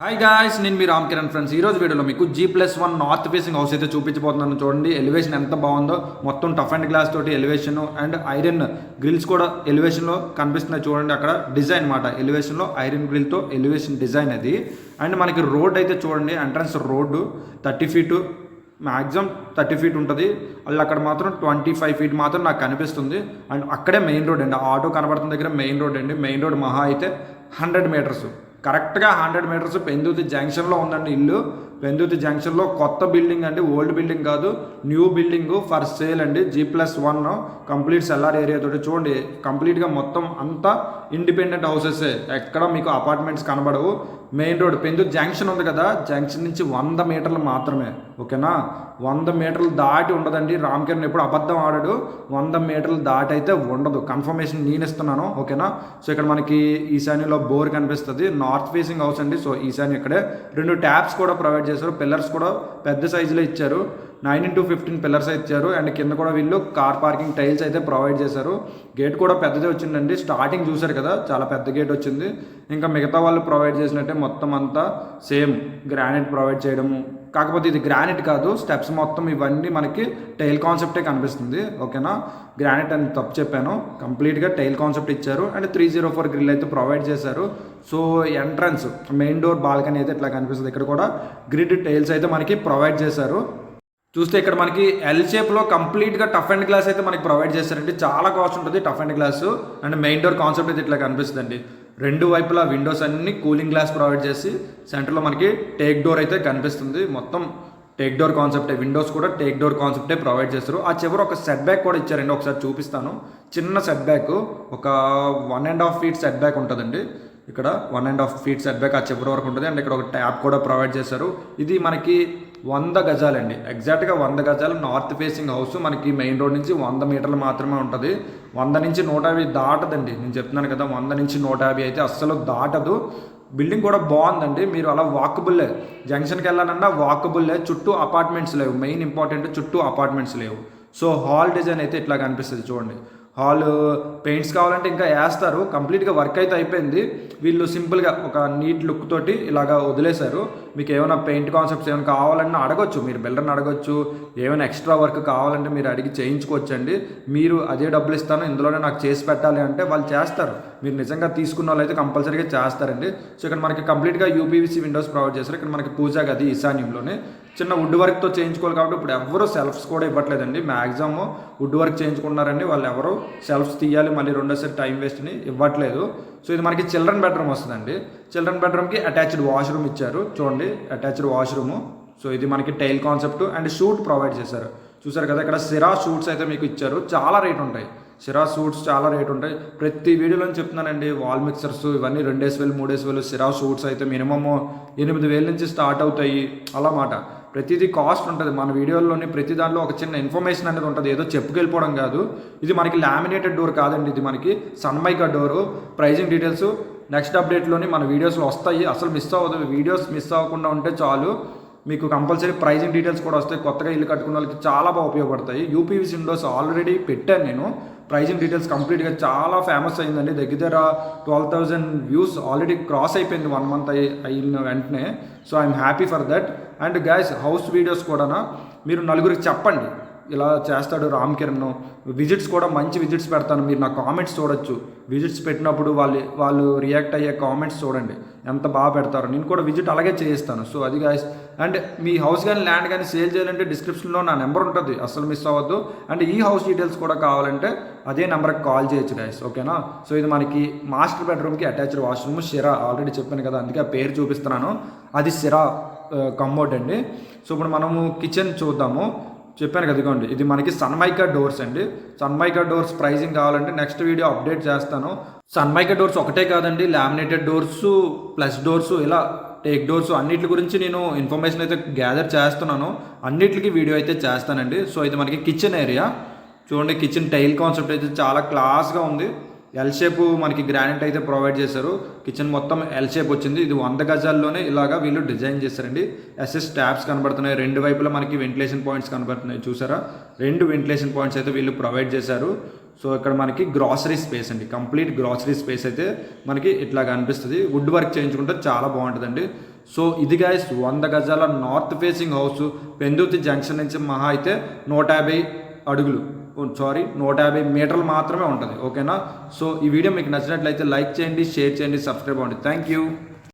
Hi guys, నేను మీ Ram Kiran friends. ఈరోజు వీడియోలో మీకు G+1 నార్త్ ఫేసింగ్ హౌస్ అయితే చూపించబోతున్నాను. చూడండి ఎలివేషన్ ఎంత బాగుందో. మొత్తం టఫ్ అండ్ గ్లాస్ తోటి ఎలివేషన్ అండ్ ఐరన్ గ్రిల్స్ కూడా ఎలివేషన్లో కనిపిస్తున్నాయి. చూడండి అక్కడ డిజైన్ మాట, ఎలివేషన్లో ఐరన్ గ్రిల్తో ఎలివేషన్ డిజైన్ అది. అండ్ మనకి రోడ్ అయితే చూడండి, entrance road 30 feet, maximum 30 feet ఉంటుంది. వాళ్ళు అక్కడ మాత్రం 25 ఫీట్ మాత్రం నాకు కనిపిస్తుంది. అండ్ అక్కడే మెయిన్ రోడ్ అండి, ఆటో కనబడుతున్న దగ్గర మెయిన్ రోడ్ అండి. మెయిన్ రోడ్ మహా అయితే 100 మీటర్స్, కరెక్ట్గా 100 మీటర్స్ పెందుర్తి జంక్షన్లో ఉందండి ఇల్లు. పెందుర్తి జంక్షన్లో కొత్త బిల్డింగ్ అండి, ఓల్డ్ బిల్డింగ్ కాదు, న్యూ బిల్డింగ్ ఫర్ సేల్ అండి. G+1 కంప్లీట్ సెల్లార్ ఏరియా తోటి. చూడండి కంప్లీట్గా మొత్తం అంతా ఇండిపెండెంట్ హౌసెస్, ఎక్కడ మీకు అపార్ట్మెంట్స్ కనబడవు. మెయిన్ రోడ్ పెందుర్తి జంక్షన్ ఉంది కదా, జంక్షన్ నుంచి 100 మీటర్లు మాత్రమే, ఓకేనా. 100 మీటర్లు దాటి ఉండదండి. రామ్ కిరణ్ ఎప్పుడు అబద్ధం ఆడాడు. 100 మీటర్లు దాటి అయితే ఉండదు, కన్ఫర్మేషన్ నేను ఇస్తున్నాను, ఓకేనా. సో ఇక్కడ మనకి ఈశాన్యలో బోర్ కనిపిస్తుంది, నార్త్ ఫేసింగ్ హౌస్ అండి. సో ఈశాన్య ఇక్కడే 2 ట్యాప్స్ కూడా ప్రొవైడ్ చేశారు. పిల్లర్స్ కూడా పెద్ద సైజులో ఇచ్చారు, 9x15 పిల్లర్స్ ఇచ్చారు. అండ్ కింద కూడా వీళ్ళు కార్ పార్కింగ్ టైల్స్ అయితే ప్రొవైడ్ చేశారు. గేట్ కూడా పెద్దదే వచ్చిందండి. స్టార్టింగ్ చూశారు కదా, చాలా పెద్ద గేట్ వచ్చింది. ఇంకా మిగతా వాళ్ళు ప్రొవైడ్ చేసినట్టే మొత్తం అంతా సేమ్ గ్రానైట్ ప్రొవైడ్ చేయడము. కాకపోతే ఇది గ్రానైట్ కాదు, స్టెప్స్ మొత్తం ఇవన్నీ మనకి టైల్ కాన్సెప్టే కనిపిస్తుంది, ఓకేనా. గ్రానైట్ అని తప్పు చెప్పాను, కంప్లీట్గా టైల్ కాన్సెప్ట్ ఇచ్చారు. అండ్ 304 గ్రిల్ అయితే ప్రొవైడ్ చేశారు. So entrance main door balcony అయితే ఇట్లా కనిపిస్తుంది. ఇక్కడ కూడా గ్రిడ్ టైల్స్ అయితే మనకి ప్రొవైడ్ చేశారు. చూస్తే ఇక్కడ మనకి ఎల్ షేప్లో కంప్లీట్గా టఫ్ అండ్ గ్లాస్ అయితే మనకి ప్రొవైడ్ చేస్తారండి. చాలా కాస్ట్ ఉంటుంది tough and glass. And main door concept అయితే ఇట్లా కనిపిస్తుందండి. రెండు వైపులా విండోస్ అన్ని కూలింగ్ గ్లాస్ ప్రొవైడ్ చేసి సెంటర్లో మనకి టేక్ డోర్ అయితే కనిపిస్తుంది. మొత్తం టేక్ డోర్ కాన్సెప్టే, విండోస్ కూడా టేక్ డోర్ కాన్సెప్టే ప్రొవైడ్ చేస్తారు. ఆ చివరి ఒక సెట్ బ్యాక్ కూడా ఇచ్చారండి, ఒకసారి చూపిస్తాను. చిన్న సెట్ బ్యాక్, ఒక 1.5 ఫీట్ సెట్ బ్యాక్ ఉంటుందండి. ఇక్కడ 1.5 ఫీట్ సెట్ బ్యాక్ ఆ చివరి వరకు ఉంటుంది. అండ్ ఇక్కడ ఒక ట్యాప్ కూడా ప్రొవైడ్ చేశారు. ఇది మనకి 100 గజాలండి, ఎగ్జాక్ట్గా 100 గజాలు నార్త్ ఫేసింగ్ హౌస్. మనకి మెయిన్ రోడ్ నుంచి 100 మీటర్లు మాత్రమే ఉంటుంది. 100 నుంచి 150 దాటదండి, నేను చెప్తున్నాను కదా. 100 నుంచి 150 అయితే అస్సలు దాటదు. బిల్డింగ్ కూడా బాగుందండి. మీరు అలా వాకబుల్లే, జంక్షన్కి వెళ్ళాలన్నా వాకబుల్లే. చుట్టూ అపార్ట్మెంట్స్ లేవు, మెయిన్ ఇంపార్టెంట్ చుట్టూ అపార్ట్మెంట్స్ లేవు. సో హాల్ డిజైన్ అయితే ఇట్లా కనిపిస్తుంది చూడండి. హాల్ పెయింట్స్ కావాలంటే ఇంకా వేస్తారు, కంప్లీట్గా వర్క్ అయితే అయిపోయింది. వీళ్ళు సింపుల్గా ఒక నీట్ లుక్ తోటి ఇలాగా వదిలేశారు. మీకు ఏమైనా పెయింట్ కాన్సెప్ట్స్ ఏమైనా కావాలన్నా అడగొచ్చు, మీరు బిల్డర్ని అడగొచ్చు. ఏమైనా ఎక్స్ట్రా వర్క్ కావాలంటే మీరు అడిగి చేయించుకోవచ్చండి. మీరు అదే డబ్బులు ఇస్తాను, ఇందులోనే నాకు చేసి పెట్టాలి అంటే వాళ్ళు చేస్తారు. మీరు నిజంగా తీసుకున్న వాళ్ళు అయితే కంపల్సరీగా చేస్తారండి. సో ఇక్కడ మనకి కంప్లీట్గా యూపీవీసీ విండోస్ ప్రొవైడ్ చేస్తారు. ఇక్కడ మనకి పూజా గది ఈశాన్యంలోనే చిన్న వుడ్ వర్క్తో చేయించుకోవాలి కాబట్టి ఇప్పుడు ఎవరు సెల్ఫ్స్ కూడా ఇవ్వట్లేదండి. మ్యాక్సిమం వుడ్ వర్క్ చేయించుకున్నారండి వాళ్ళు. ఎవరు సెల్ఫ్స్ తీయాలి మళ్ళీ రెండోసారి టైం వేస్ట్ని ఇవ్వట్లేదు. సో ఇది మనకి చిల్డ్రన్ బెడ్రూమ్ వస్తుందండి. చిల్డ్రన్ బెడ్రూమ్కి అటాచ్డ్ వాష్రూమ్ ఇచ్చారు చూడండి, అటాచ్డ్ వాష్రూము. సో ఇది మనకి tile concept and shoot provide చేశారు. చూసారు కదా, ఇక్కడ సిరా షూట్స్ అయితే మీకు ఇచ్చారు. చాలా రేట్ ఉంటాయి సిరా షూట్స్, చాలా రేట్ ఉంటాయి. ప్రతి వీడియోలో చెప్తున్నానండి, వాల్ మిక్సర్స్ ఇవన్నీ 2,000 3,000. సిరా షూట్స్ అయితే మినిమమ్ 8,000 నుంచి స్టార్ట్ అవుతాయి అలా మాట. ప్రతిదీ కాస్ట్ ఉంటుంది. మన వీడియోలోని ప్రతి దాంట్లో ఒక చిన్న ఇన్ఫర్మేషన్ అనేది ఉంటుంది, ఏదో చెప్పుకెళ్ళిపోవడం కాదు. ఇది మనకి లామినేటెడ్ డోర్ కాదండి, ఇది మనకి సన్మైకా డోరు. ప్రైజింగ్ డీటెయిల్స్ నెక్స్ట్ అప్డేట్లోని మన వీడియోస్లో వస్తాయి, అసలు మిస్ అవ్వదు. వీడియోస్ మిస్ అవ్వకుండా ఉంటే చాలు, మీకు కంపల్సరీ ప్రైజింగ్ డీటెయిల్స్ కూడా వస్తాయి. కొత్తగా ఇల్లు కట్టుకున్న వాళ్ళకి చాలా బాగా ఉపయోగపడతాయి. యూపీవీసీ విండోస్ ఆల్రెడీ పెట్టాను నేను. ప్రైజింగ్ డీటెయిల్స్ కంప్లీట్గా చాలా ఫేమస్ అయిందండి. దగ్గర 12,000 వ్యూస్ ఆల్రెడీ క్రాస్ అయిపోయింది 1 మంత్ అయిన వెంటనే. So I'm happy for that. And guys, house videos కూడా మీరు నలుగురికి చెప్పండి, ఇలా చేస్తాడు రామ్ కిరణ్. విజిట్స్ కూడా మంచి విజిట్స్ పెడతాను, మీరు నా కామెంట్స్ చూడొచ్చు. విజిట్స్ పెట్టినప్పుడు వాళ్ళు రియాక్ట్ అయ్యే కామెంట్స్ చూడండి, ఎంత బాగా పెడతారు. నేను కూడా విజిట్ అలాగే చేయిస్తాను. సో అది గాయస్. అండ్ మీ హౌస్ కానీ ల్యాండ్ కానీ సేల్ చేయాలంటే డిస్క్రిప్షన్లో నా నెంబర్ ఉంటుంది, అస్సలు మిస్ అవ్వద్దు. అండ్ ఈ హౌస్ డీటెయిల్స్ కూడా కావాలంటే అదే నెంబర్కి కాల్ చేయొచ్చు గాయస్, ఓకేనా. సో ఇది మనకి మాస్టర్ బెడ్రూమ్కి అటాచ్డ్ వాష్రూమ్, సిరా ఆల్రెడీ చెప్పాను కదా, అందుకే ఆ పేరు చూపిస్తున్నాను. అది సిరా కమోడ్ అండి. సో ఇప్పుడు మనము కిచెన్ చూద్దాము. చెప్పాను కదా, ఇదిగోండి ఇది మనకి సన్మైకా డోర్స్ అండి. సన్మైకా డోర్స్ ప్రైజింగ్ కావాలంటే నెక్స్ట్ వీడియో అప్డేట్ చేస్తాను. సన్మైకా డోర్స్ ఒకటే కాదండి, లామినేటెడ్ డోర్స్ ప్లస్ డోర్స్, ఇలా టేక్ డోర్స్ అన్నిటి గురించి నేను ఇన్ఫర్మేషన్ అయితే గ్యాదర్ చేస్తున్నాను. అన్నిటికీ వీడియో అయితే చేస్తానండి. సో ఇది మనకి కిచెన్ ఏరియా చూడండి. కిచెన్ టైల్ కాన్సెప్ట్ అయితే చాలా క్లాస్గా ఉంది. ఎల్ షేప్ మనకి గ్రానైట్ అయితే ప్రొవైడ్ చేశారు. కిచెన్ మొత్తం ఎల్ షేప్ వచ్చింది. ఇది 100 గజాల్లోనే ఇలాగా వీళ్ళు డిజైన్ చేశారండి. ఎస్ఎస్ ట్యాప్స్ కనబడుతున్నాయి, 2 వైపులా మనకి వెంటిలేషన్ పాయింట్స్ కనబడుతున్నాయి. చూసారా, 2 వెంటిలేషన్ పాయింట్స్ అయితే వీళ్ళు ప్రొవైడ్ చేశారు. సో ఇక్కడ మనకి గ్రాసరీ స్పేస్ అండి, కంప్లీట్ గ్రాసరీ స్పేస్ అయితే మనకి ఇట్లా కనిపిస్తుంది. వుడ్ వర్క్ చేయించుకుంటే చాలా బాగుంటుందండి. సో ఇది గైస్ 100 గజాల north facing house Pendurthi junction నుంచి మహా అయితే 150 అడుగులు 150 మీటర్లు మాత్రమే ఉంటుంది. ఓకేనా. సో ఈ వీడియో మీకు నచ్చినట్లయితే లైక్ చేయండి, షేర్ చేయండి, సబ్స్క్రైబ్ అవ్వండి. Thank you.